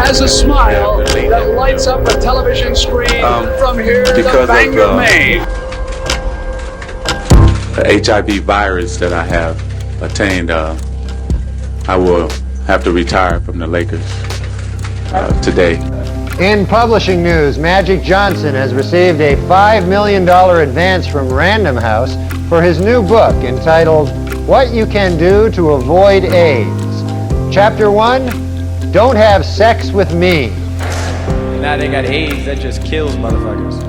has a smile that lights up a television screen from here to Bangor, Maine. The HIV virus that I have attained, I will have to retire from the Lakers today. In publishing news, Magic Johnson has received a $5 million advance from Random House for his new book entitled What You Can Do to Avoid AIDS. Chapter 1, Don't Have Sex With Me. Now they got AIDS, that just kills motherfuckers.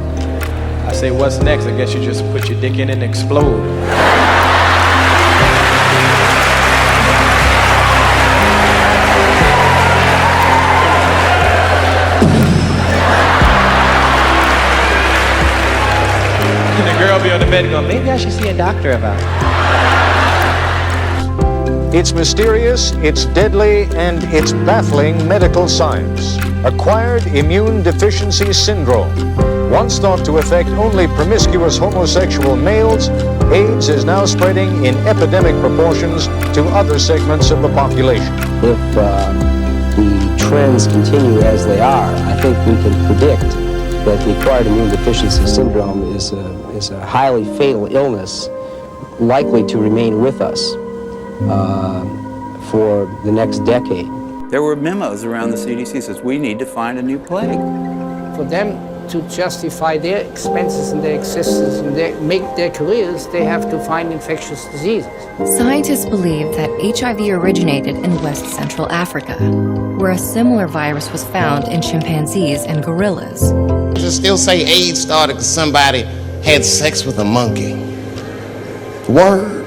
I say, what's next? I guess you just put your dick in and explode. And the girl be on the bed going, maybe I should see a doctor about it. It's mysterious, it's deadly, and it's baffling medical science. Acquired immune deficiency syndrome. Once thought to affect only promiscuous homosexual males, AIDS is now spreading in epidemic proportions to other segments of the population. If the trends continue as they are, I think we can predict that the acquired immune deficiency syndrome is a highly fatal illness likely to remain with us for the next decade. There were memos around the CDC says we need to find a new plague. For them to justify their expenses and their existence and make their careers, they have to find infectious diseases. Scientists believe that HIV originated in West Central Africa, where a similar virus was found in chimpanzees and gorillas. To still say AIDS started because somebody had sex with a monkey. Word.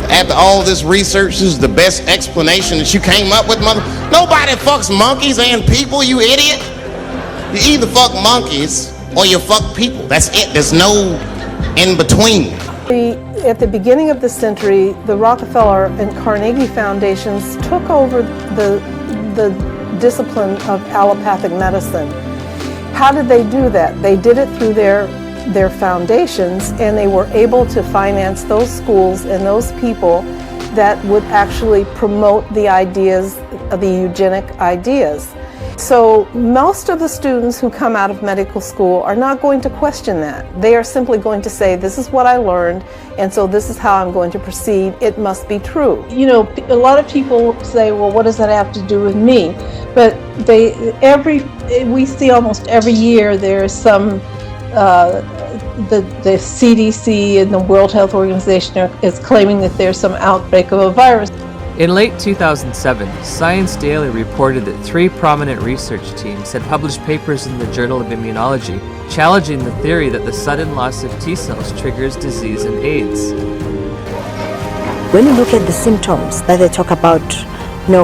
After all this research, this is the best explanation that you came up with, mother. Nobody fucks monkeys and people, you idiot. You either fuck monkeys or you fuck people. That's it. There's no in between. At the beginning of the century, the Rockefeller and Carnegie foundations took over the discipline of allopathic medicine. How did they do that? They did it through their foundations, and they were able to finance those schools and those people that would actually promote the ideas, the eugenic ideas. So most of the students who come out of medical school are not going to question that. They are simply going to say, this is what I learned, and so this is how I'm going to proceed. It must be true. You know, a lot of people say, well, what does that have to do with me? But we see almost every year there's some, the CDC and the World Health Organization is claiming that there's some outbreak of a virus. In late 2007, Science Daily reported that 3 prominent research teams had published papers in the Journal of Immunology challenging the theory that the sudden loss of T cells triggers disease and AIDS. When you look at the symptoms that they talk about,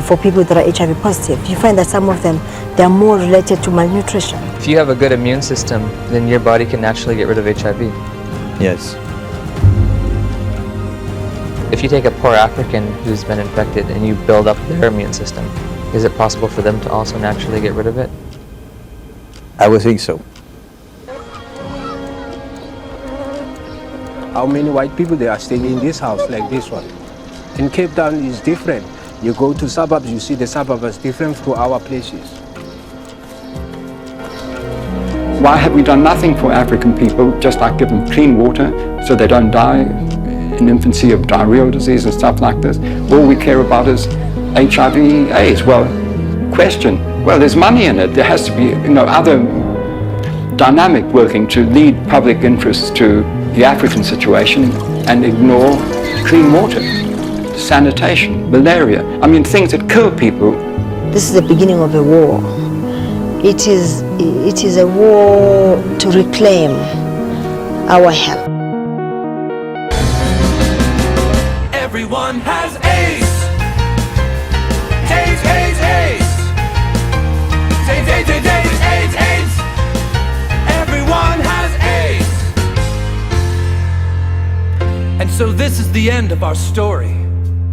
for people that are HIV positive, you find that some of them, they're more related to malnutrition. If you have a good immune system, then your body can naturally get rid of HIV. Yes. If you take a poor African who's been infected and you build up their immune system, is it possible for them to also naturally get rid of it? I would think so. How many white people they are staying in this house like this one? In Cape Town is different. You go to suburbs, you see the suburbs is different from our places. Why have we done nothing for African people, just like give them clean water so they don't die in infancy of diarrheal disease and stuff like this? All we care about is HIV, AIDS. Well, question, well, there's money in it. There has to be, other dynamic working to lead public interest to the African situation and ignore clean water, sanitation, malaria. I mean, things that kill people. This is the beginning of a war. It is a war to reclaim our health. Everyone has AIDS. AIDS, AIDS, AIDS. AIDS, AIDS, AIDS, AIDS, AIDS, AIDS. Everyone has AIDS. And so this is the end of our story.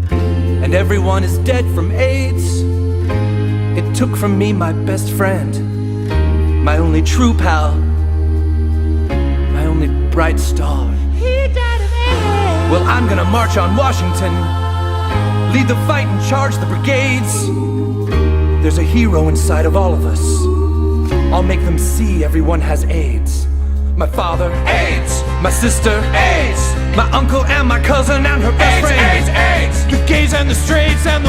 And everyone is dead from AIDS. It took from me my best friend, my only true pal, my only bright star. He died of AIDS. Well, I'm gonna march on Washington, lead the fight and charge the brigades. there's a hero inside of all of us. I'll make them see everyone has AIDS. My father, AIDS. My sister, AIDS. My uncle and my cousin and her best friend, AIDS. The gays and the straights and the